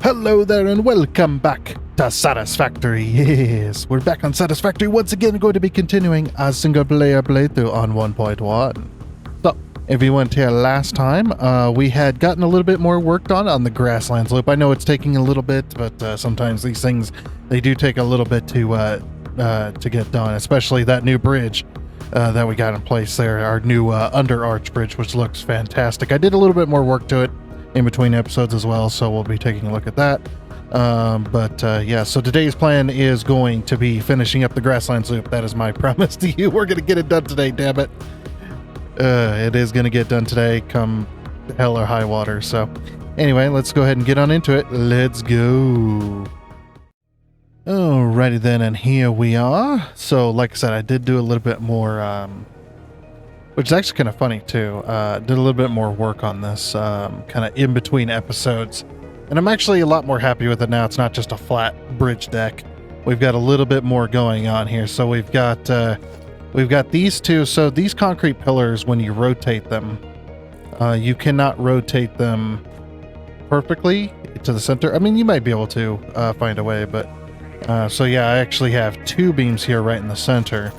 Hello there and welcome back to Satisfactory. Yes, we're back on Satisfactory once again, going to be continuing our single player playthrough on 1.1. So, if you weren't here last time, we had gotten a little bit more work done on the Grasslands loop. I know it's taking a little bit, but sometimes these things, they do take a little bit to get done, especially that new bridge that we got in place there, our new under arch bridge, which looks fantastic. I did a little bit more work to it in between episodes as well, so we'll be taking a look at that. Yeah, so today's plan is going to be finishing up the Grasslands loop. That is my promise to you. We're going to get it done today, damn it. It is going to get done today, come hell or high water. So anyway, let's go ahead and get on into it. Let's go. Alrighty then, and here we are. So like I said, I did do a little bit more, which is actually kind of funny too. Did a little bit more work on this, kind of in between episodes. And I'm actually a lot more happy with it now. It's not just a flat bridge deck. We've got a little bit more going on here. So we've got these two. So these concrete pillars, when you rotate them, you cannot rotate them perfectly to the center. I mean, you might be able to find a way, but so yeah, I actually have two beams here right in the center.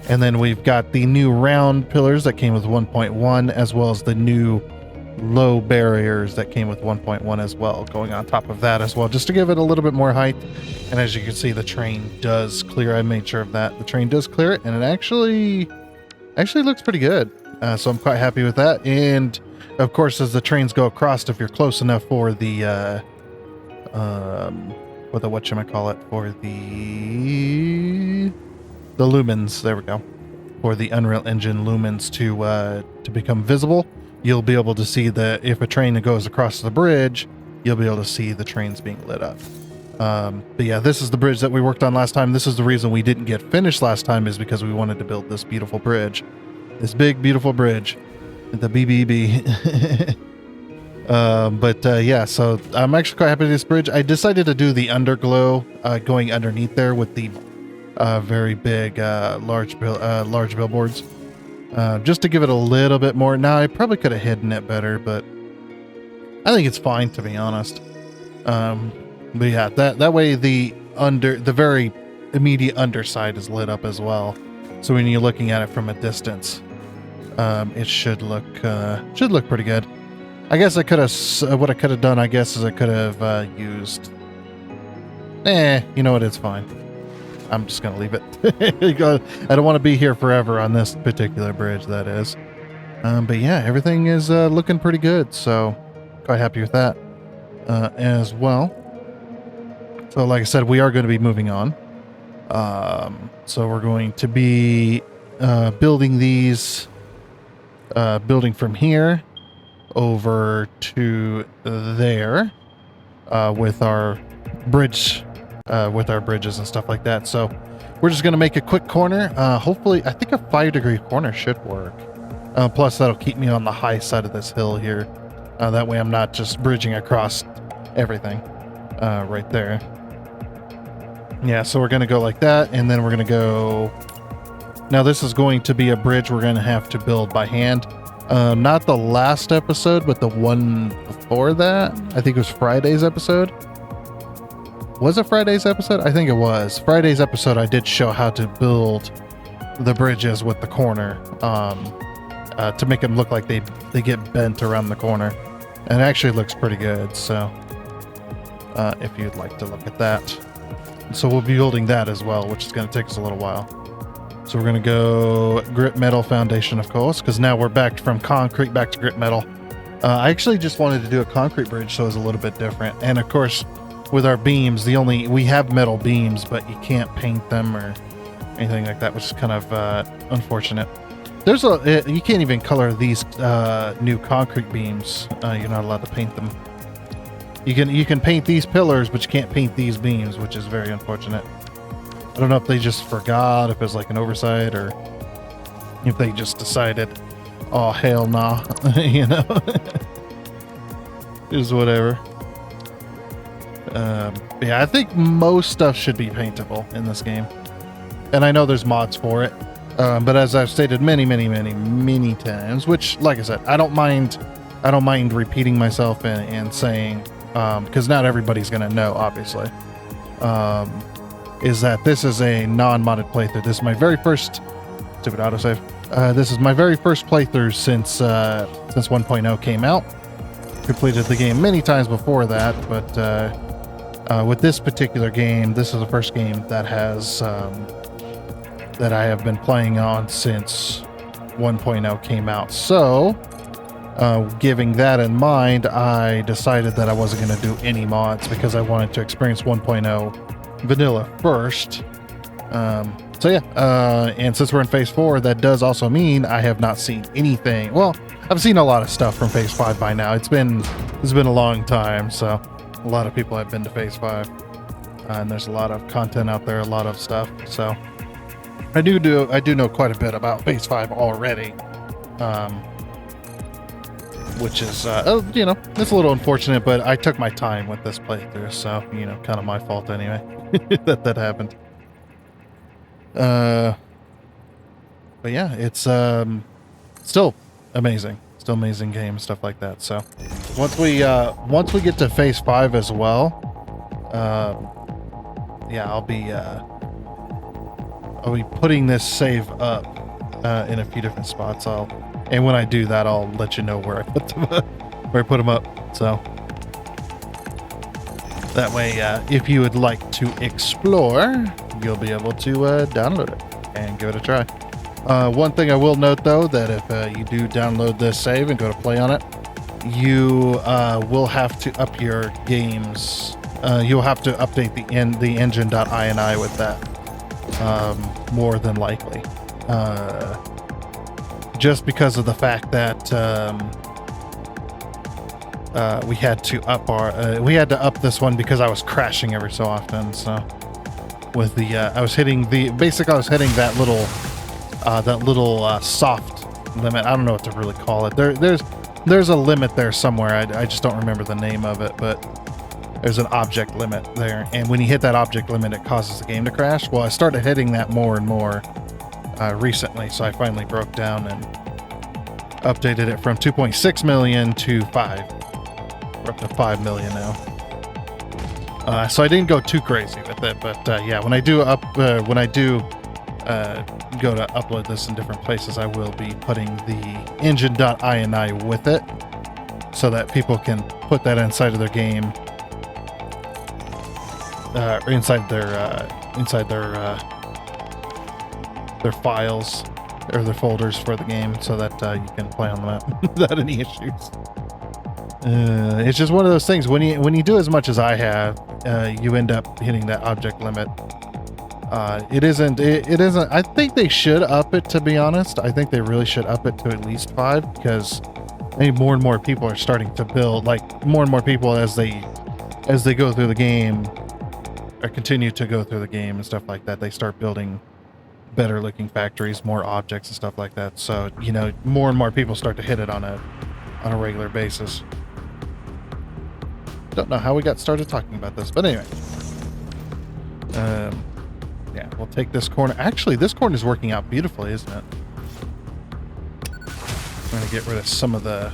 And then we've got the new round pillars that came with 1.1, as well as the new low barriers that came with 1.1 as well, going on top of that as well, just to give it a little bit more height. And as you can see, the train does clear. I made sure of that. The train does clear it, and it actually looks pretty good. So I'm quite happy with that. And of course, as the trains go across, if you're close enough for the whatchamacallit, for the lumens, there we go, for the Unreal Engine lumens to become visible, you'll be able to see that if a train goes across the bridge, you'll be able to see the trains being lit up. But yeah, this is the bridge that we worked on last time. This is the reason we didn't get finished last time, is because we wanted to build this beautiful bridge, this big beautiful bridge, the BBB. Yeah, so I'm actually quite happy with this bridge. I decided to do the underglow going underneath there with the very big large billboards, just to give it a little bit more. Now I probably could have hidden it better, but I think it's fine, to be honest. But yeah, that way the very immediate underside is lit up as well, so when you're looking at it from a distance, it should look pretty good. I guess I could have what I could have done, I guess, is I could have used you know what, it's fine. I'm just going to leave it. I don't want to be here forever on this particular bridge, that is. But yeah, everything is looking pretty good, so quite happy with that as well. So like I said, we are going to be moving on. So we're going to be building these, building from here over to there with our bridge. With our bridges and stuff like that. So we're just going to make a quick corner. Hopefully, I think a 5-degree corner should work. Plus, that'll keep me on the high side of this hill here. That way I'm not just bridging across everything right there. Yeah, so we're going to go like that, and then we're going to go... Now, this is going to be a bridge we're going to have to build by hand. Not the last episode, but the one before that. I think it was Friday's episode. Was it Friday's episode? I think it was. Friday's episode, I did show how to build the bridges with the corner to make them look like they get bent around the corner. And it actually looks pretty good, so if you'd like to look at that. So we'll be building that as well, which is going to take us a little while. So we're going to go grit metal foundation, of course, because now we're back from concrete back to grit metal. I actually just wanted to do a concrete bridge, so it was a little bit different. And of course, with our beams, we have metal beams, but you can't paint them or anything like that, which is kind of unfortunate. You can't even color these new concrete beams. You're not allowed to paint them. You can paint these pillars, but you can't paint these beams, which is very unfortunate. I don't know if they just forgot, if it was like an oversight, or if they just decided, oh hell nah, you know, is whatever. Yeah, I think most stuff should be paintable in this game, and I know there's mods for it, but as I've stated many times, which, like I said, I don't mind repeating myself and saying because not everybody's going to know, obviously, is that this is a non-modded playthrough. This is my very first... Stupid autosave. This is my very first playthrough since 1.0 came out. Completed the game many times before that, but with this particular game, this is the first game that has that I have been playing on since 1.0 came out. So, giving that in mind, I decided that I wasn't going to do any mods because I wanted to experience 1.0 vanilla first. So yeah, and since we're in Phase 4, that does also mean I have not seen anything. Well, I've seen a lot of stuff from Phase 5 by now. It's been a long time, so a lot of people have been to Phase 5. And there's a lot of content out there, a lot of stuff. So I do know quite a bit about Phase 5 already. Which is, you know, it's a little unfortunate, but I took my time with this playthrough, so, you know, kind of my fault anyway that happened. But yeah, it's still amazing game, stuff like that. So once we get to Phase 5 as well, yeah, I'll be putting this save up in a few different spots. And when I do that, I'll let you know where I put them up. So that way, if you would like to explore, you'll be able to download it and give it a try. One thing I will note, though, that if you do download this save and go to play on it, you will have to up your games. You'll have to update the engine.ini with that, more than likely. Just because of the fact that we had to up this one because I was crashing every so often. So with the I was hitting that little soft limit. I don't know what to really call it. There's a limit there somewhere. I just don't remember the name of it, but there's an object limit there, and when you hit that object limit, it causes the game to crash. Well, I started hitting that more and more recently, so I finally broke down and updated it from 2.6 million to 5. We're up to 5 million now. So I didn't go too crazy with it, but yeah, when I do go to upload this in different places, I will be putting the engine.ini with it so that people can put that inside of their game, inside their files or their folders for the game, so that you can play on them without any issues. It's just one of those things. When you do as much as I have, you end up hitting that object limit. It isn't. I think they should up it. To be honest, I think they really should up it to at least 5, because I think more and more people are starting to build. Like more and more people as they go through the game, or continue to go through the game and stuff like that, they start building better looking factories, more objects and stuff like that. So, you know, more and more people start to hit it on a regular basis. Don't know how we got started talking about this, but anyway. Yeah, we'll take this corner. Actually, this corner is working out beautifully, isn't it? I'm going to get rid of some of the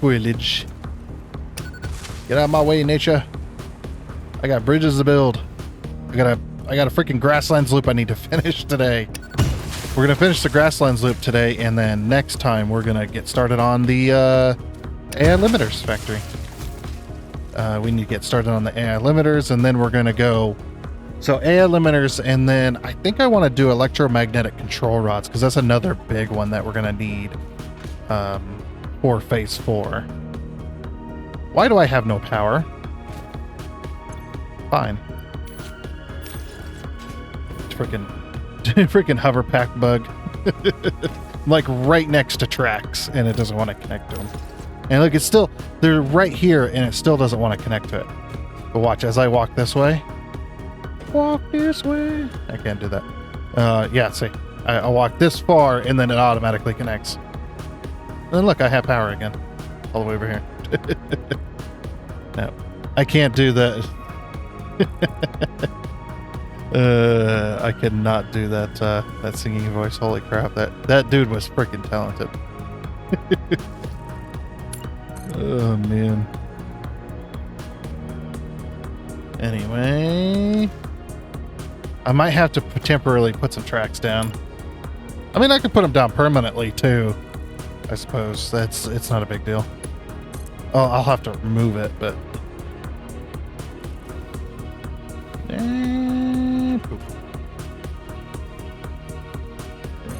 foliage. Get out of my way, nature. I got bridges to build. I got a freaking Grasslands loop I need to finish today. We're going to finish the Grasslands loop today, and then next time we're going to get started on the AI limiters factory. We need to get started on the AI limiters, and then we're going to go... So AI limiters, and then I think I want to do electromagnetic control rods, because that's another big one that we're going to need for Phase 4. Why do I have no power? Fine. Freaking hover pack bug. Like right next to tracks, and it doesn't want to connect to them. And look, they're right here, and it still doesn't want to connect to it. But watch, as I walk this way. Walk this way. I can't do that. Yeah, see. I'll walk this far, and then it automatically connects. And then look, I have power again. All the way over here. No, I can't do that. I cannot do that singing voice. Holy crap, that dude was freaking talented. Oh man. Anyway, I might have to temporarily put some tracks down. I mean, I could put them down permanently too, I suppose. It's not a big deal. Oh, I'll have to remove it, but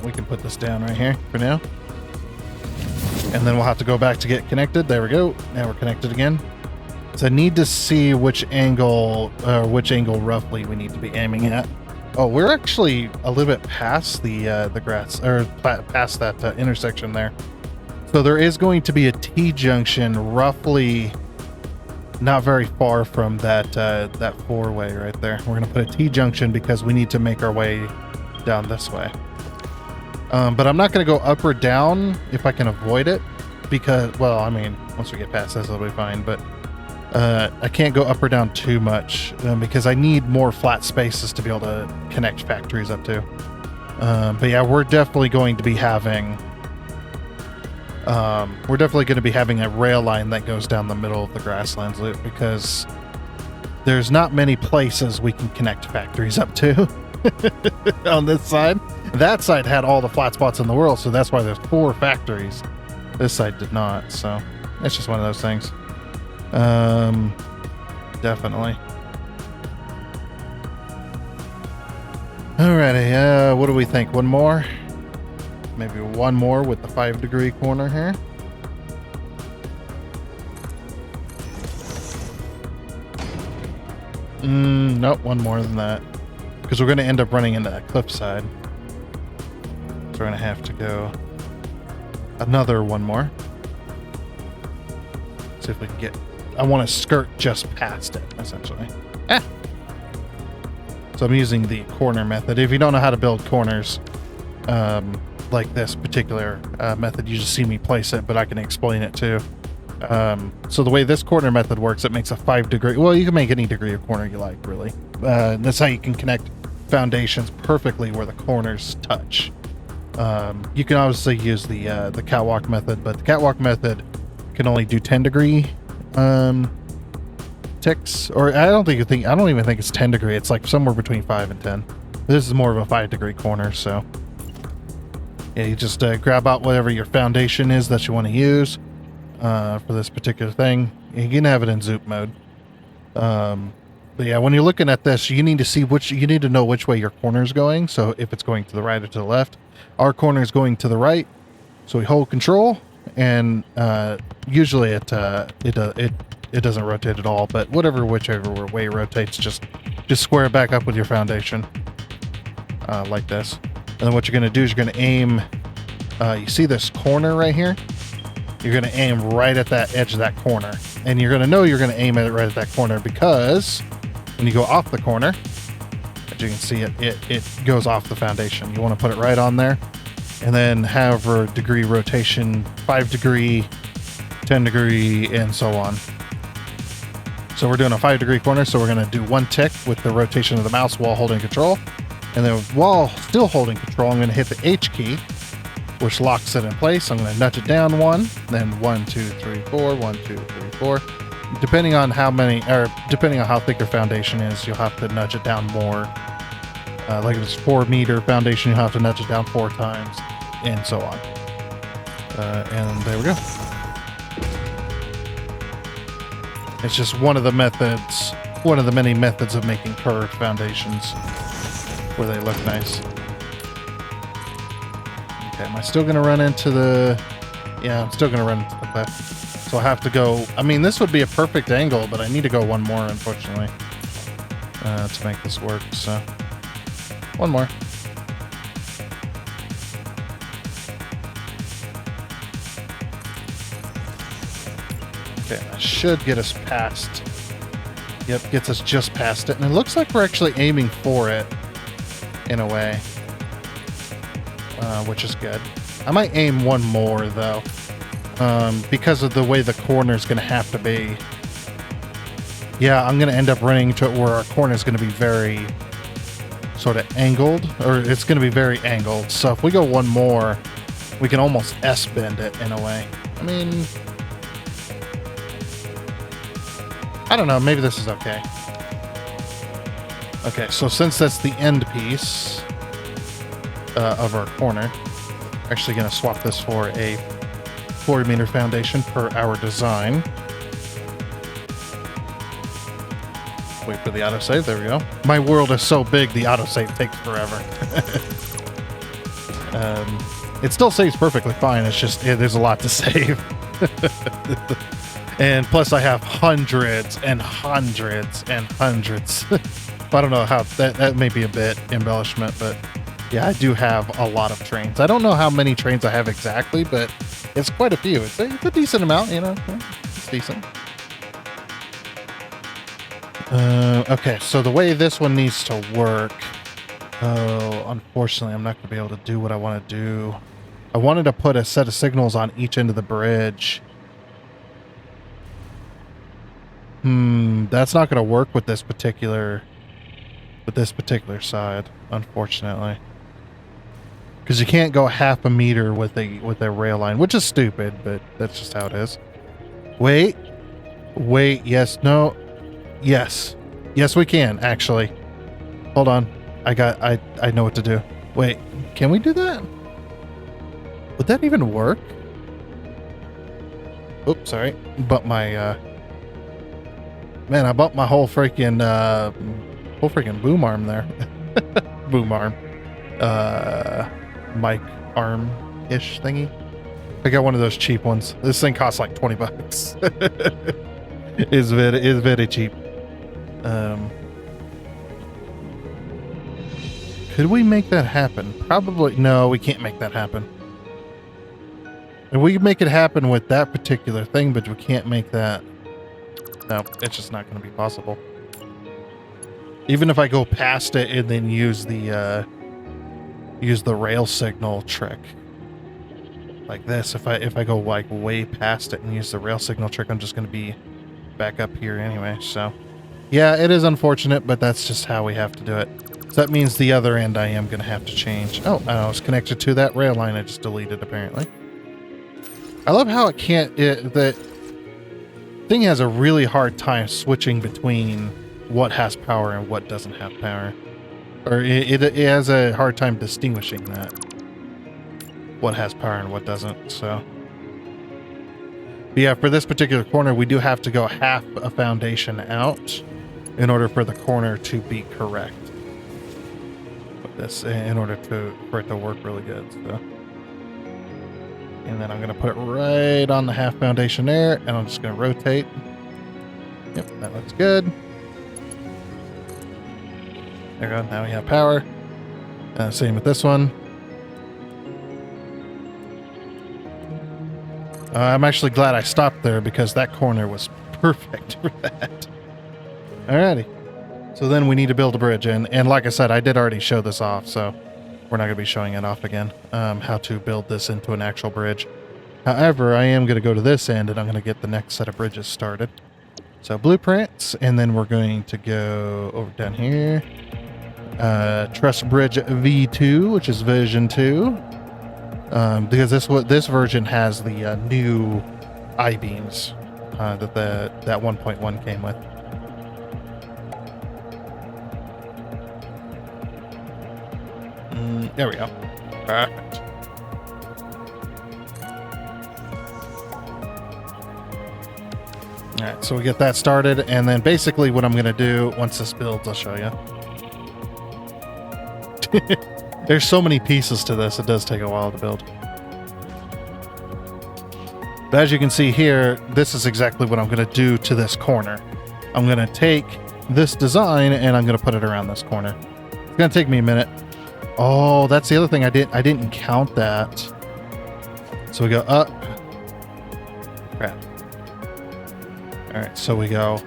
we can put this down right here for now. And then we'll have to go back to get connected. There we go. Now we're connected again. So I need to see which angle roughly we need to be aiming at. Oh, we're actually a little bit past the grass, or past that intersection there. So there is going to be a T-junction roughly not very far from that four-way right there. We're going to put a T-junction because we need to make our way down this way. But I'm not going to go up or down if I can avoid it because, well, I mean, once we get past this, it'll be fine. But I can't go up or down too much because I need more flat spaces to be able to connect factories up to. But yeah, we're definitely going to be having a rail line that goes down the middle of the Grasslands loop because there's not many places we can connect factories up to on this side. That side had all the flat spots in the world, so that's why there's 4 factories. This side did not, so it's just one of those things. Definitely. Alrighty, what do we think? One more? Maybe one more with the 5-degree corner here. Nope, one more than that. Because we're going to end up running into that cliffside. So we're going to have to go another one more. See if we can get... I want to skirt just past it, essentially. So I'm using the corner method. If you don't know how to build corners, like this particular method, you just see me place it, but I can explain it too. So the way this corner method works, it makes a 5-degree... Well, you can make any degree of corner you like, really. That's how you can connect foundations perfectly where the corners touch. You can obviously use the catwalk method, but the catwalk method can only do 10-degree ticks, or I don't even think it's 10-degree. It's like somewhere between 5 and 10. This is more of a 5-degree corner, so yeah, you just grab out whatever your foundation is that you want to use for this particular thing. You can have it in zoop mode. But yeah, when you're looking at this, you need to know which way your corner is going. So if it's going to the right or to the left, our corner is going to the right. So we hold control, and usually it doesn't rotate at all. But whichever way it rotates, just square it back up with your foundation, like this. And then what you're going to do is you're going to aim. You see this corner right here? You're going to aim right at that edge of that corner, and you're going to know you're going to aim at it right at that corner because when you go off the corner, as you can see, it goes off the foundation. You want to put it right on there, and then however degree rotation, 5-degree, 10-degree, and so on. So we're doing a 5-degree corner, so we're going to do 1 tick with the rotation of the mouse while holding control, and then while still holding control, I'm going to hit the H key, which locks it in place. I'm going to nudge it down 1, then 1, 2, 3, 4, 1, 2, 3, 4. Depending on how thick your foundation is, you'll have to nudge it down more. Like if it's 4-meter foundation, you'll have to nudge it down 4 times, and so on. And there we go. It's just one of the many methods of making curved foundations where they look nice. Okay, am I still going to run into the... Yeah, I'm still going to run into the cliff. So I have to go... I mean, this would be a perfect angle, but I need to go one more, unfortunately, to make this work, so... One more. Okay, that should get us past... Yep, gets us just past it. And it looks like we're actually aiming for it, in a way. Which is good. I might aim one more, though. Because of the way the corner is going to have to be. Yeah, I'm going to end up running to it where our corner is going to be very sort of angled, or it's going to be very angled. So if we go one more, we can almost S-bend it in a way. I mean, I don't know. Maybe this is okay. Okay, so since that's the end piece of our corner, actually going to swap this for a 40-meter foundation per our design. Wait for the autosave. There we go. My world is so big, the autosave takes forever. It still saves perfectly fine. It's just there's a lot to save. And plus I have hundreds and hundreds and hundreds. I don't know how that may be a bit embellishment, but yeah, I do have a lot of trains. I don't know how many trains I have exactly, but it's quite a few. It's a decent amount, you know. It's decent. Okay, so the way this one needs to work. Oh, unfortunately, I'm not going to be able to do what I want to do. I wanted to put a set of signals on each end of the bridge. That's not going to work with this particular side, unfortunately. Because you can't go half a meter with a rail line, which is stupid, but that's just how it is. Wait, yes, no, yes, we can actually. Hold on, I know what to do. Wait, can we do that? Would that even work? Oops, sorry, but my man, I bumped my whole freaking boom arm there. Boom arm. Mic arm-ish thingy. I got one of those cheap ones. This thing costs like 20 bucks. It's very cheap. Could we make that happen? Probably. No, we can't make that happen. And we can make it happen with that particular thing, but we can't make that. No, it's just not going to be possible. Even if I go past it and then use the rail signal trick like this, if I go like way past it and use the rail signal trick, I'm just going to be back up here anyway. So yeah, it is unfortunate, but that's just how we have to do it. So that means the other end I am going to have to change. Oh, I was connected to that rail line I just deleted apparently. I love how it can't. The thing has a really hard time switching between what has power and what doesn't have power. Or it has a hard time distinguishing that. What has power and what doesn't, so. But yeah, for this particular corner, we do have to go half a foundation out in order for the corner to be correct. With this, in order for it to work really good, so. And then I'm going to put it right on the half foundation there, and I'm just going to rotate. Yep, that looks good. There we go, now we have power. Same with this one. I'm actually glad I stopped there because that corner was perfect for that. Alrighty. So then we need to build a bridge. And like I said, I did already show this off, so we're not going to be showing it off again. How to build this into an actual bridge. However, I am going to go to this end and I'm going to get the next set of bridges started. So blueprints, and then we're going to go over down here. Truss Bridge V2, which is version 2. Because this version has the new I-beams that 1.1 came with. There we go. Perfect. Alright, so we get that started, and then basically what I'm going to do once this builds, I'll show you. There's so many pieces to this, it does take a while to build. But as you can see here, this is exactly what I'm going to do to this corner. I'm going to take this design and I'm going to put it around this corner. It's going to take me a minute. Oh, that's the other thing. I didn't count that. So we go up. Crap. All right, so we go.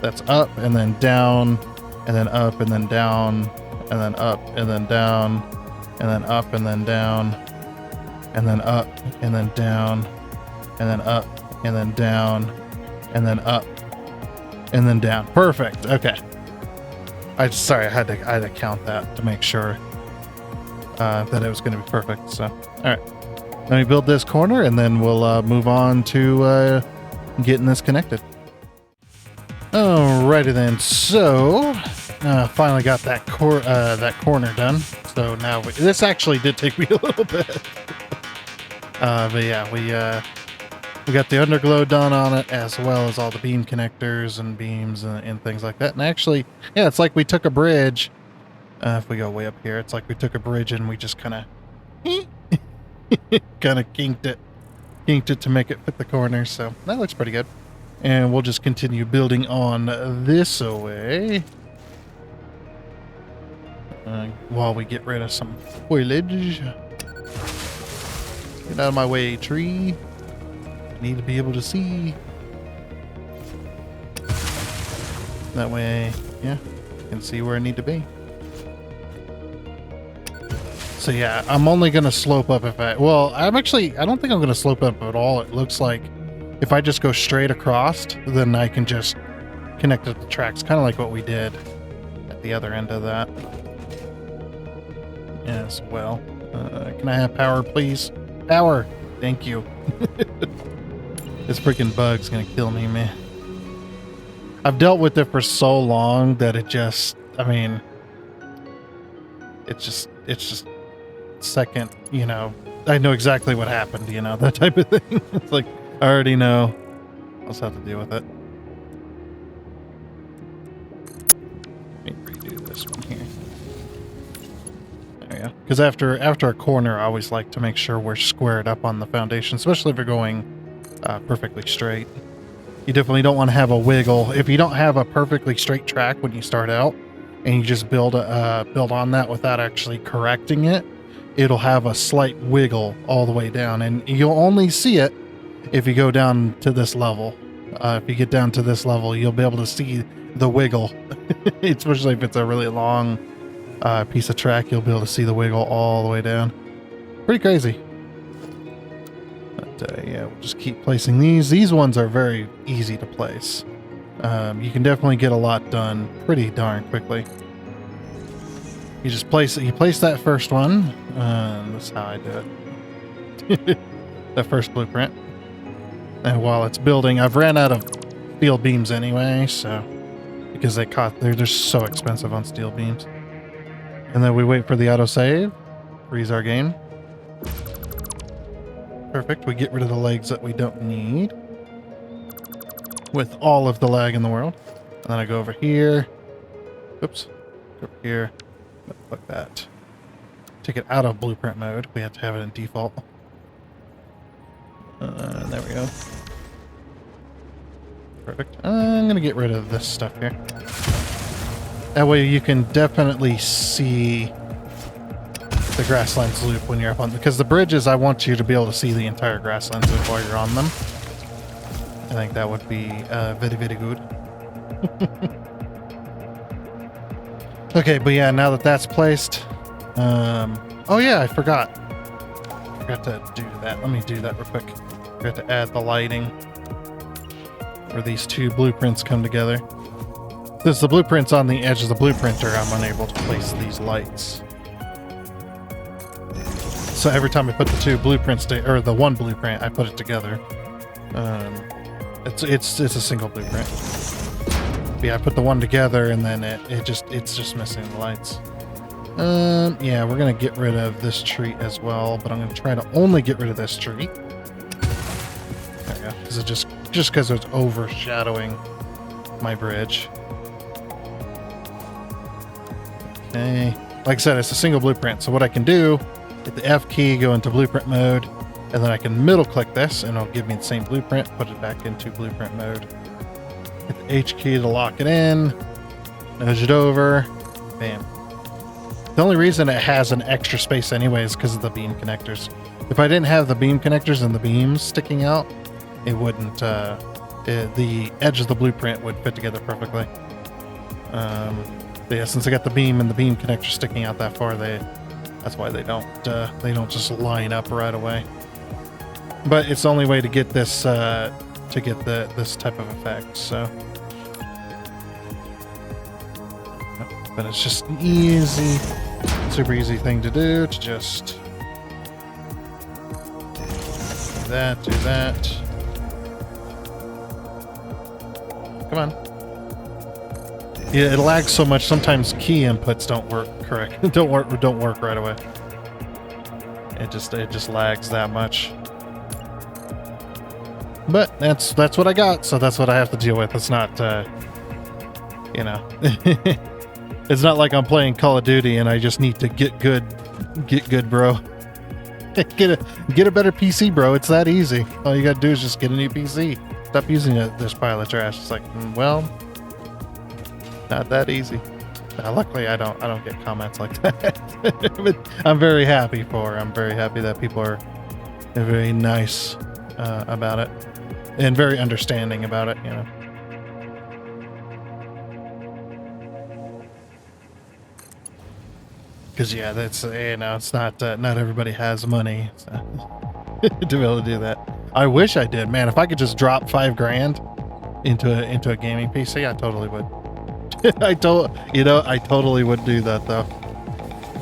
That's up and then down, and then up and then down, and then up and then down, and then up and then down, and then up and then down, and then up and then down, and then up and then down. Perfect. Okay. Sorry, I had to count that to make sure that it was going to be perfect. So, all right. Let me build this corner, and then we'll move on to getting this connected. Alrighty then. So, finally got that corner done. So now this actually did take me a little bit. But yeah, we got the underglow done on it, as well as all the beam connectors and beams and things like that. And actually, yeah, it's like we took a bridge. If we go way up here, it's like we took a bridge and we just kind of kinked it to make it fit the corner. So that looks pretty good. And we'll just continue building on this away while we get rid of some foliage. Get out of my way, tree. I need to be able to see. That way, yeah, I can see where I need to be. So yeah, I'm only going to slope up if I don't think I'm going to slope up at all. It looks like if I just go straight across, then I can just connect it to the tracks, kind of like what we did at the other end of that as well. Can I have power, please? Power! Thank you. This freaking bug's gonna kill me, man. I've dealt with it for so long that it just, I mean, it's just second, you know, I know exactly what happened, you know, that type of thing. It's like, I already know. I'll just have to deal with it. Let me redo this one here. There we go. Because after a corner, I always like to make sure we're squared up on the foundation, especially if you're going perfectly straight. You definitely don't want to have a wiggle. If you don't have a perfectly straight track when you start out, and you just build on that without actually correcting it, it'll have a slight wiggle all the way down, and you'll only see it if you go down to this level. If you get down to this level, you'll be able to see the wiggle. Especially if it's a really long piece of track, you'll be able to see the wiggle all the way down. Pretty crazy. But yeah, we'll just keep placing these. These ones are very easy to place. You can definitely get a lot done pretty darn quickly. You just place it. You place that first one. That's how I do it. That first blueprint. And while it's building, I've ran out of steel beams anyway, so because they're just so expensive on steel beams. And then we wait for the autosave, freeze our game. Perfect. We get rid of the legs that we don't need with all of the lag in the world. And then I go over here. Oops. Go over here. Like that. Take it out of blueprint mode. We have to have it in default. There we go. Perfect. I'm going to get rid of this stuff here. That way you can definitely see the Grasslands loop when you're up on... Because the bridges, I want you to be able to see the entire Grasslands loop while you're on them. I think that would be very, very good. Okay, but yeah, now that that's placed... oh yeah, I forgot. Forgot to do that. Let me do that real quick. Forgot to add the lighting where these two blueprints come together. Since the blueprint's on the edge of the blueprinter, I'm unable to place these lights. So every time I put the two blueprints or the one blueprint, I put it together. It's a single blueprint. But yeah, I put the one together and then it's just missing the lights. Yeah, we're gonna get rid of this tree as well, but I'm gonna try to only get rid of this tree. There we go, because it just because it's overshadowing my bridge. Okay, like I said, it's a single blueprint. So what I can do, hit the F key, go into blueprint mode, and then I can middle click this, and it'll give me the same blueprint. Put it back into blueprint mode. Hit the H key to lock it in. Nudge it over. Bam. The only reason it has an extra space anyway is because of the beam connectors. If I didn't have the beam connectors and the beams sticking out, it wouldn't, the edge of the blueprint would fit together perfectly. But yeah, since I got the beam and the beam connector sticking out that far, that's why they don't just line up right away. But it's the only way to get this, this type of effect, so. But it's just an easy, super easy thing to do, to just do that. Come on. it lags so much. Sometimes key inputs don't work correct. don't work right away. It just lags that much. But that's what I got, so that's what I have to deal with. It's not, you know, it's not like I'm playing Call of Duty and I just need to get good, bro. get a better PC, bro. It's that easy. All you gotta do is just get a new PC. Stop using this pile of trash. It's like, well, not that easy. Luckily, I don't get comments like that. But I'm very happy that people are very nice about it and very understanding about it, you know. Because yeah, that's, you know, it's not everybody has money to be able to do that. I wish I did, man. If I could just drop $5,000 into a gaming PC, I totally would. I totally would do that though.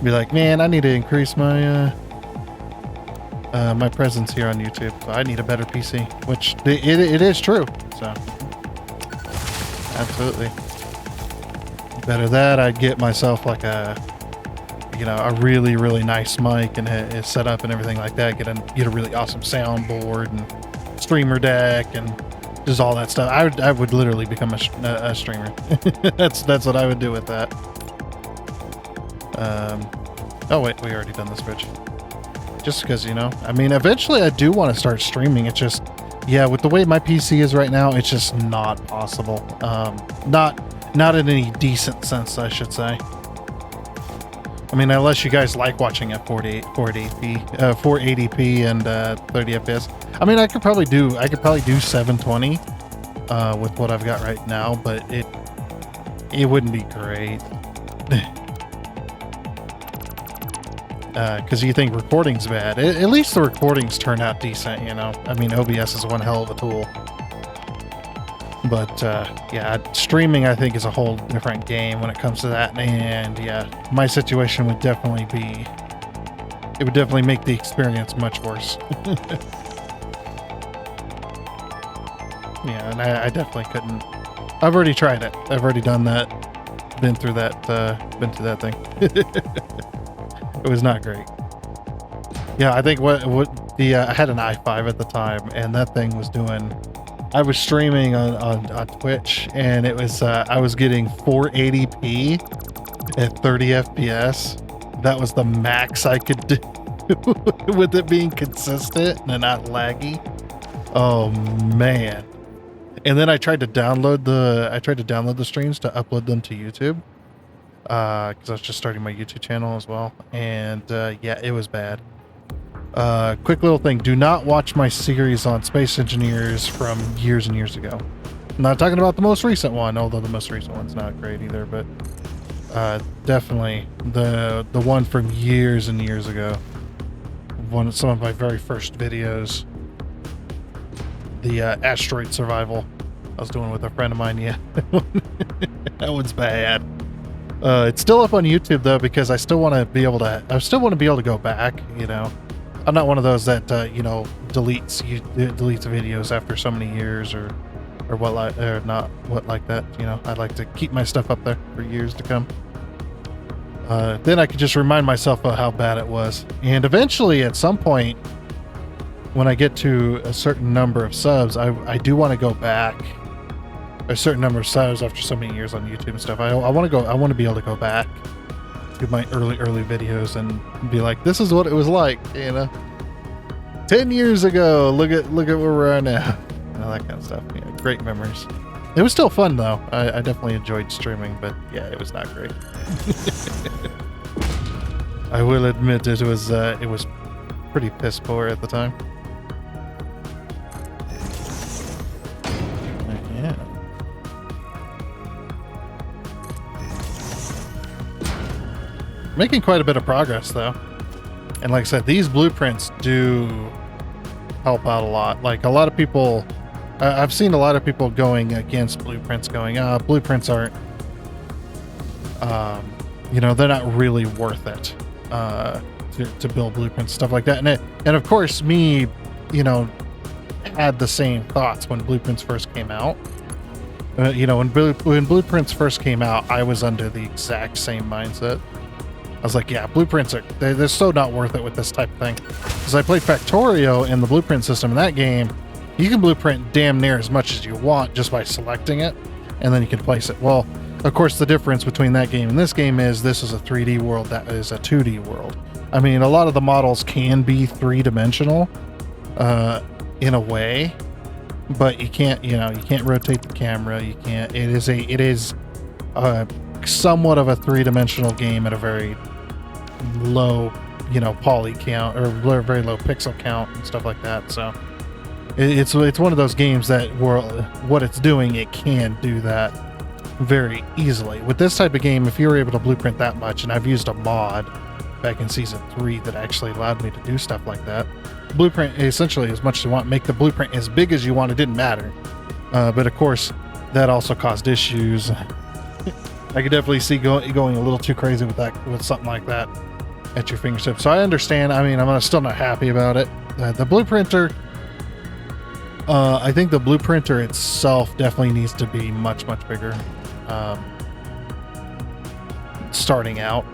Be like, man, I need to increase my my presence here on YouTube. So I need a better PC, which it is true. So absolutely, better that. I'd get myself like a really nice mic and it's set up and everything like that. Get a really awesome soundboard and streamer deck and just all that stuff. I would literally become a streamer. that's what I would do with that. Oh wait, we already done this bridge. Just because, you know, I mean, eventually I do want to start streaming. It's just, yeah, with the way my PC is right now, it's just not possible. Not in any decent sense, I should say. I mean, unless you guys like watching at 480p and 30 FPS. I mean, I could probably do 720 with what I've got right now, but it wouldn't be great. Because you think recording's bad. At least the recordings turn out decent, you know. I mean, OBS is one hell of a tool. But yeah, streaming I think is a whole different game when it comes to that. And yeah, my situation would definitely make the experience much worse. Yeah, and I definitely couldn't. I've already tried it. I've already done that. Been through that thing. It was not great. Yeah, I think I had an i5 at the time, and that thing was doing. I was streaming on Twitch, and it was I was getting 480p at 30 FPS. That was the max I could do with it being consistent and not laggy. Oh man! And then I tried to download the streams to upload them to YouTube. Because I was just starting my YouTube channel as well, and yeah, it was bad. Quick little thing: do not watch my series on space engineers from years and years ago. I'm not talking about the most recent one, although the most recent one's not great either. But definitely the one from years and years ago. Some of my very first videos. The asteroid survival I was doing with a friend of mine. Yeah, that one's bad. It's still up on YouTube though, because I still want to be able to go back, you know. I'm not one of those that deletes videos after so many years or what like that, you know. I like to keep my stuff up there for years to come. Then I could just remind myself of how bad it was. And eventually at some point when I get to a certain number of subs, I do want to go back. A certain number of subs after so many years on YouTube and stuff. I want to be able to go back to my early videos and be like, this is what it was like, you know, 10 years ago. Look at where we're at now. And all that kind of stuff. Yeah, great memories. It was still fun though. I definitely enjoyed streaming, but yeah, it was not great. I will admit it was pretty piss poor at the time. Yeah. Making quite a bit of progress though, and like I said, these blueprints do help out a lot. Like a lot of people, I've seen a lot of people going against blueprints, going, blueprints aren't, they're not really worth it to build blueprints, stuff like that. And of course, me, had the same thoughts when blueprints first came out. You know, when Blueprints first came out, I was under the exact same mindset. I was like, yeah, Blueprints they're so not worth it with this type of thing. Because I played Factorio in the Blueprint system in that game, you can blueprint damn near as much as you want just by selecting it, and then you can place it. Well, of course, the difference between that game and this game is this is a 3D world, that is a 2D world. I mean, a lot of the models can be three-dimensional in a way, but you can't, you know, you can't rotate the camera. You can't. It is somewhat of a three-dimensional game at a very low, you know, poly count or very low pixel count and stuff like that. So it's one of those games that what it's doing, it can do that very easily. With this type of game, if you're able to blueprint that much, and I've used a mod back in season 3 that actually allowed me to do stuff like that. Blueprint essentially as much as you want, make the blueprint as big as you want, it didn't matter. But of course, that also caused issues. I could definitely see going a little too crazy with something like that at your fingertips. So I understand. I mean, I'm still not happy about it. The blueprinter, I think the blueprinter itself definitely needs to be much, much bigger. Starting out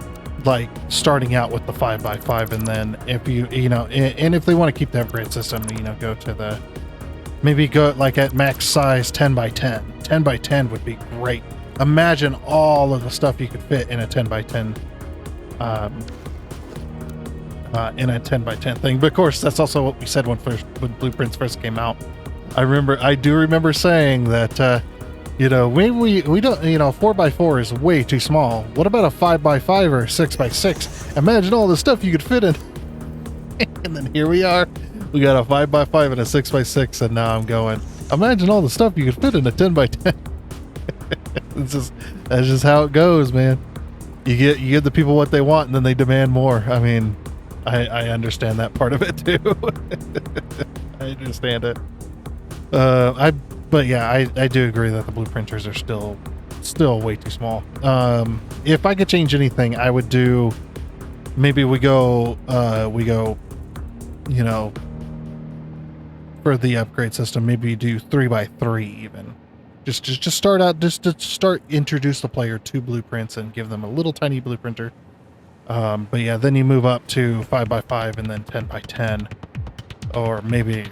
with the 5x5, and then if you know, and if they want to keep the upgrade system, you know, maybe go like at max size 10x10. 10x10 would be great. Imagine all of the stuff you could fit in a 10x10 thing. But of course, that's also what we said when Blueprints first came out. I do remember saying that you know, we don't, you know, 4x4 is way too small. What about a 5x5 or a 6x6? Imagine all the stuff you could fit in. And then here we are. We got a 5x5 and a 6x6, and now I'm going, imagine all the stuff you could fit in a 10x10. That's just how it goes, man. You give the people what they want, and then they demand more. I mean, I understand that part of it too. I understand it. But yeah, I do agree that the blueprinters are still way too small. If I could change anything, I would do, maybe we go, you know, for the upgrade system, maybe do 3x3 even. Just start out, just to start, introduce the player to blueprints and give them a little tiny blueprinter. But yeah, then you move up to 5x5 and then 10x10, or maybe,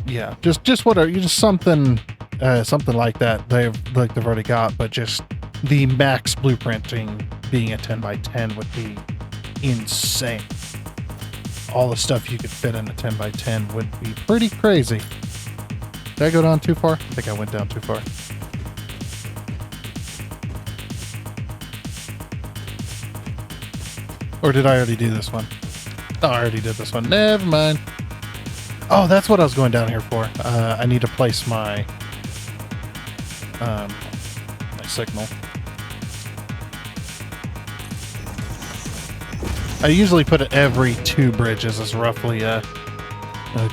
yeah, just something like that. They've already got, but just the max blueprinting being a 10x10 would be insane. All the stuff you could fit in a 10x10 would be pretty crazy. Did I go down too far? I think I went down too far. Or did I already do this one? Oh, I already did this one. Never mind. Oh, that's what I was going down here for. I need to place my my signal. I usually put it every 2 bridges is roughly a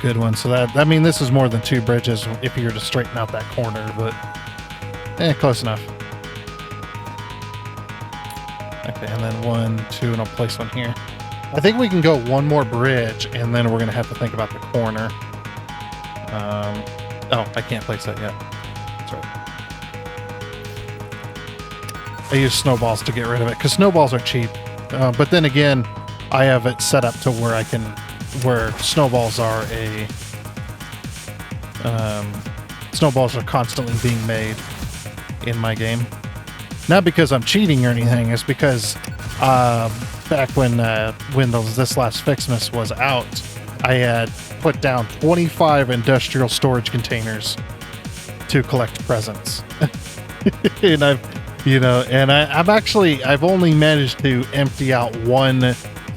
good one. So I mean, this is more than 2 bridges if you were to straighten out that corner, but close enough. Okay, and then 1, 2, and I'll place one here. I think we can go one more bridge, and then we're going to have to think about the corner. Oh, I can't place that yet. That's right. I use snowballs to get rid of it, because snowballs are cheap. But then again, I have it set up to where snowballs are snowballs are constantly being made in my game. Not because I'm cheating or anything, it's because back when this last Fixmas was out, I had put down 25 industrial storage containers to collect presents. And I've only managed to empty out 1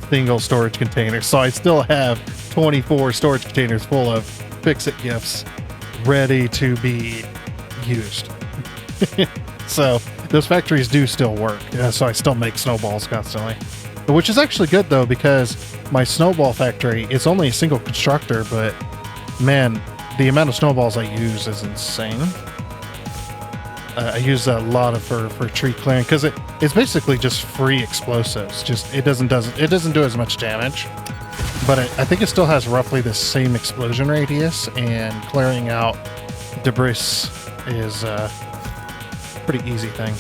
single storage container, so I still have 24 storage containers full of Fix-It gifts ready to be used. So those factories do still work, so I still make snowballs constantly. Which is actually good, though, because my snowball factory, it's only a single constructor, but man, the amount of snowballs I use is insane. I use a lot of for tree clearing, because it's basically just free explosives. Just it doesn't do as much damage, but I think it still has roughly the same explosion radius, and clearing out debris is pretty easy thing.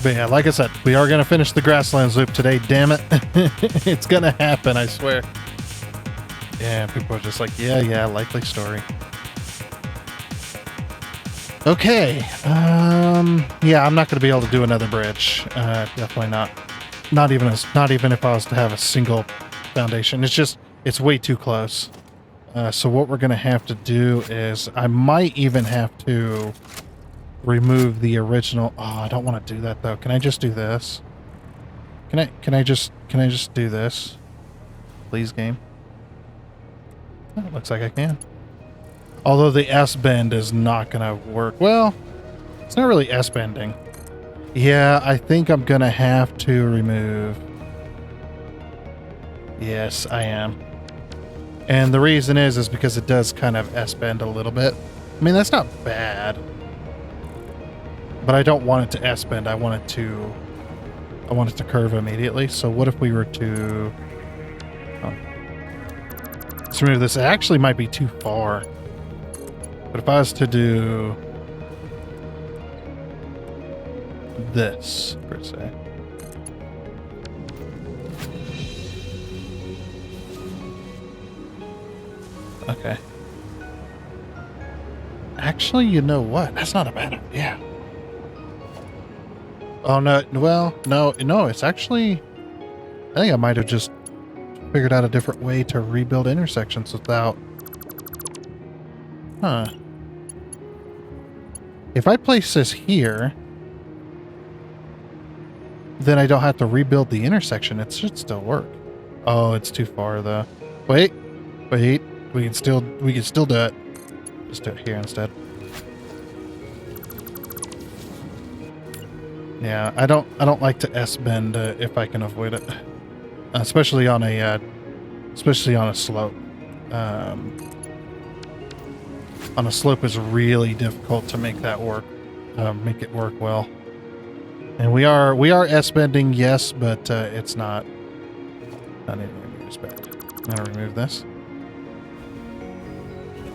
But yeah, like I said, we are going to finish the Grasslands loop today. Damn it. It's going to happen, I swear. Yeah, people are just like, yeah, likely story. Okay. Yeah, I'm not going to be able to do another bridge. Definitely not. Not even if I was to have a single foundation. It's way too close. So what we're going to have to do is I might even have to remove the original. Oh, I don't want to do that though. Can I just do this? Can I just do this? Please, game. Oh, it looks like I can. Although the S-bend is not going to work. Well, it's not really S-bending. Yeah, I think I'm going to have to remove. Yes, I am. And the reason is because it does kind of S-bend a little bit. I mean, that's not bad. But I don't want it to S-bend. I want it to curve immediately. So what if we were to... Oh. Let's remove this. It actually might be too far. But if I was to do this, per se. Okay. Actually, you know what? That's not a bad idea. Oh, no. Well, no, it's actually... I think I might have just figured out a different way to rebuild intersections without... Huh. If I place this here, then I don't have to rebuild the intersection. It should still work. Oh, it's too far, though. Wait. We can still do it. Just do it here instead. Yeah, I don't like to S-bend if I can avoid it, especially on a slope. On a slope is really difficult to make that work, make it work well. And we are S-bending, yes, but it's not in any respect. I'm gonna remove this.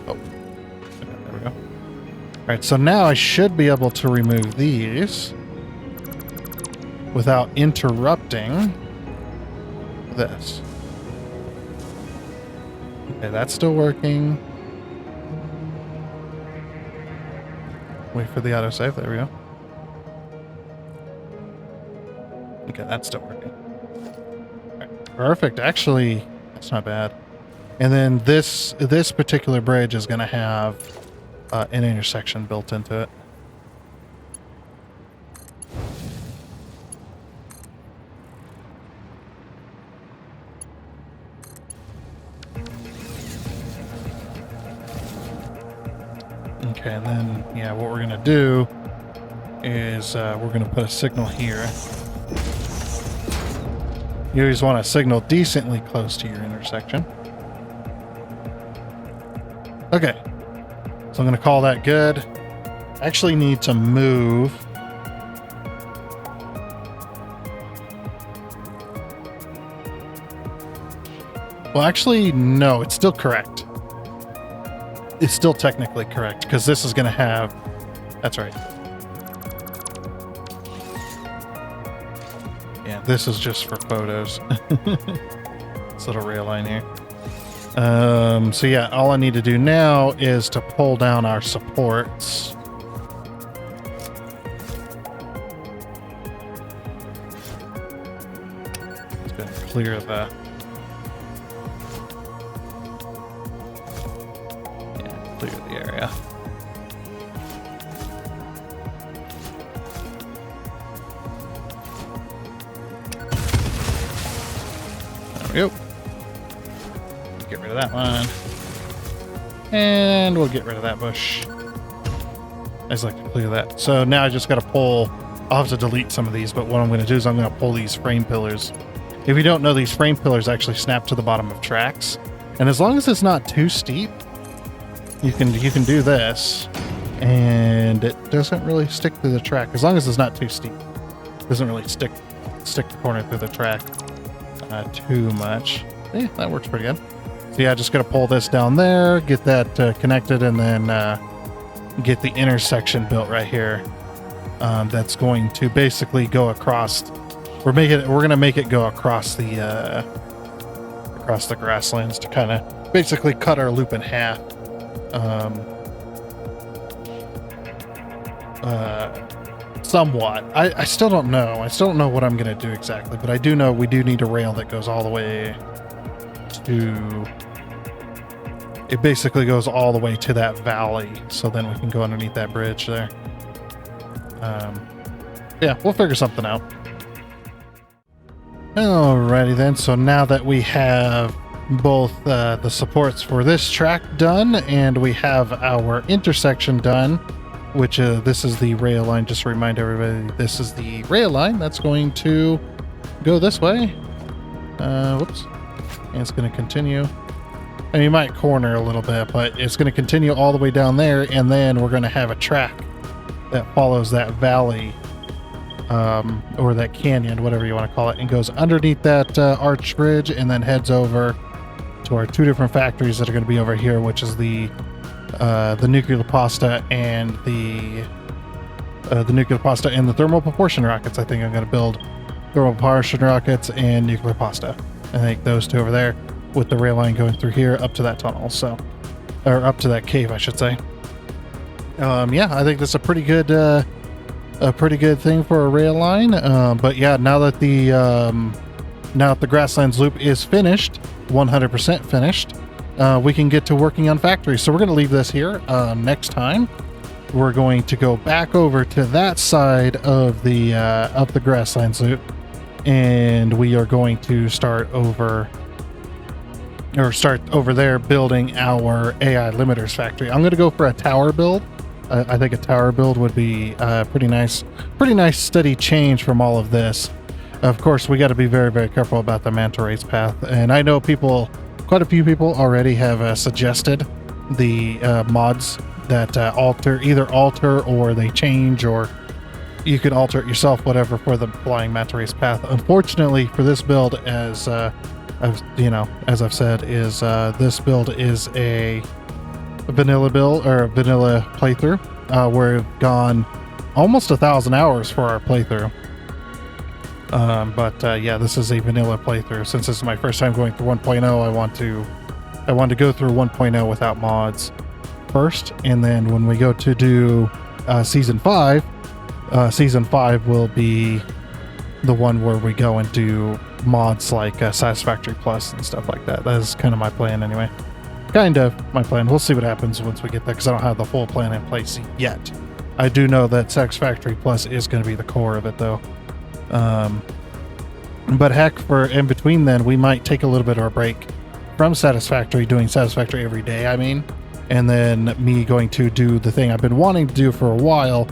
Oh, there we go. All right, so now I should be able to remove these without interrupting this. Okay, that's still working. Wait for the autosave. There we go. Okay, that's still working. Right, perfect. Actually, that's not bad. And then this particular bridge is going to have an intersection built into it. Okay, and then, yeah, what we're going to do is we're going to put a signal here. You always want a signal decently close to your intersection. Okay, so I'm going to call that good. I actually need to move. Well, actually, no, it's still correct. It's still technically correct, because this is going to have... That's right. Yeah, this is just for photos. This little rail line here. So yeah, all I need to do now is to pull down our supports. It's going to clear the... Clear the area. There we go. Get rid of that one. And we'll get rid of that bush. I just like to clear that. So now I just got to pull... I'll have to delete some of these, but what I'm going to do is I'm going to pull these frame pillars. If you don't know, these frame pillars actually snap to the bottom of tracks. And as long as it's not too steep, you can do this, and it doesn't really stick to the track. As long as it's not too steep, it doesn't really stick the corner through the track too much. Yeah, that works pretty good. So yeah, just got to pull this down there, get that connected, and then get the intersection built right here. That's going to basically go across. We're going to make it go across the grasslands to kind of basically cut our loop in half. Somewhat. I still don't know. I still don't know what I'm going to do exactly, but I do know we do need a rail that goes all the way to... It basically goes all the way to that valley, so then we can go underneath that bridge there. Yeah, we'll figure something out. Alrighty then, so now that we have both the supports for this track done, and we have our intersection done, which this is the rail line, just to remind everybody, this is the rail line that's going to go this way. Whoops. And it's going to continue. And you might corner a little bit, but it's going to continue all the way down there, and then we're going to have a track that follows that valley, or that canyon, whatever you want to call it, and goes underneath that arch bridge, and then heads over to our two different factories that are going to be over here, which is the nuclear pasta and the nuclear pasta and the thermal propulsion rockets. I think I'm going to build thermal propulsion rockets and nuclear pasta. I think those two over there, with the rail line going through here up to that tunnel, so, or up to that cave, I should say. Yeah, I think that's a pretty good thing for a rail line. But yeah, now that the Grasslands loop is finished, 100% finished, we can get to working on factories. So we're going to leave this here. Next time, we're going to go back over to that side of the Grasslands loop, and we are going to start over there building our AI limiters factory. I'm going to go for a tower build. I think a tower build would be pretty nice steady change from all of this. Of course, we got to be very, very careful about the manta rays path. And I know quite a few people already have suggested the mods that either alter or they change, or you can alter it yourself, whatever, for the flying manta rays path. Unfortunately for this build, as I've said, is this build is a vanilla build, or a vanilla playthrough. We've gone almost 1,000 hours for our playthrough. But yeah, this is a vanilla playthrough. Since this is my first time going through 1.0, I want to go through 1.0 without mods first, and then when we go to do season 5 will be the one where we go and do mods like Satisfactory Plus and stuff like that. That is kind of my plan anyway. Kind of my plan. We'll see what happens once we get there, because I don't have the full plan in place yet. I do know that Satisfactory Plus is going to be the core of it, though. But heck, for in between then, we might take a little bit of a break from Satisfactory, doing Satisfactory every day, and then me going to do the thing I've been wanting to do for a while,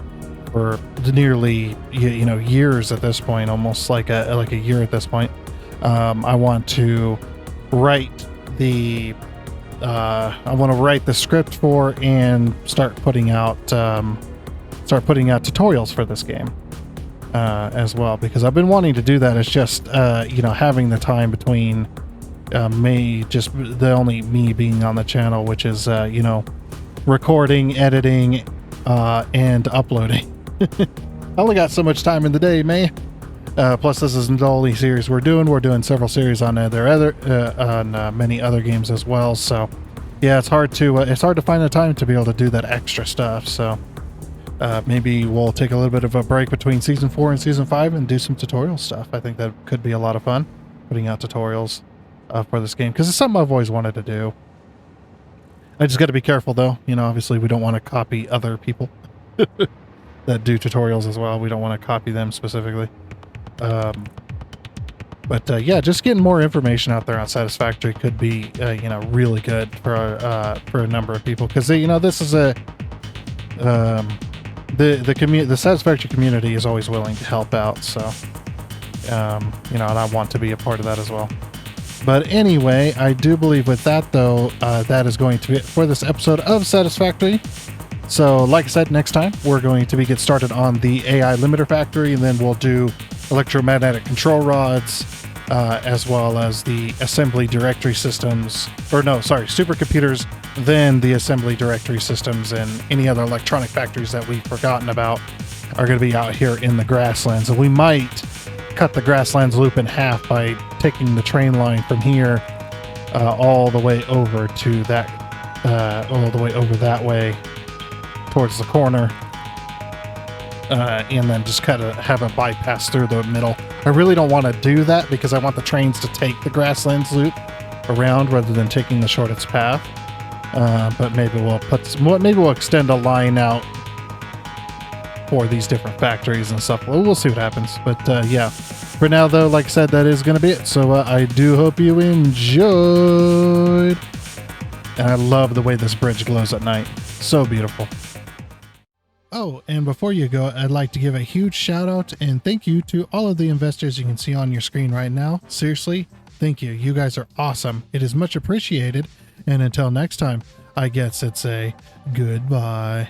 for nearly, years at this point, almost like a year at this point. I want to write the script for and start putting out tutorials for this game as well, because I've been wanting to do that. It's just having the time between only me being on the channel, which is recording, editing, and uploading. I only got so much time in the day, man. Plus, this isn't the only series we're doing. We're doing several series on many other games as well. So, yeah, it's hard to find the time to be able to do that extra stuff. So, maybe we'll take a little bit of a break between season 4 and season 5 and do some tutorial stuff. I think that could be a lot of fun, putting out tutorials for this game, because it's something I've always wanted to do. I just got to be careful, though. Obviously, we don't want to copy other people that do tutorials as well. We don't want to copy them specifically. But yeah, just getting more information out there on Satisfactory could be really good for a number of people, because this is the Satisfactory community is always willing to help out. So and I want to be a part of that as well. But anyway, I do believe with that, though, that is going to be it for this episode of Satisfactory. So, like I said, next time we're going to get started on the AI limiter factory, and then we'll do electromagnetic control rods, as well as the assembly directory systems, or no, sorry, supercomputers, then the assembly directory systems and any other electronic factories that we've forgotten about are going to be out here in the Grasslands. And we might cut the Grasslands loop in half by taking the train line from here all the way over to that, all the way over that way towards the corner, and then just kind of have a bypass through the middle. I really don't want to do that because I want the trains to take the Grasslands loop around rather than taking the shortest path. But maybe we'll extend a line out for these different factories and stuff. We'll see what happens. But yeah, for now though, like I said, that is going to be it. So I do hope you enjoyed. And I love the way this bridge glows at night. So beautiful. Oh, and before you go, I'd like to give a huge shout out and thank you to all of the investors you can see on your screen right now. Seriously, thank you. You guys are awesome. It is much appreciated. And until next time, I guess it's a goodbye.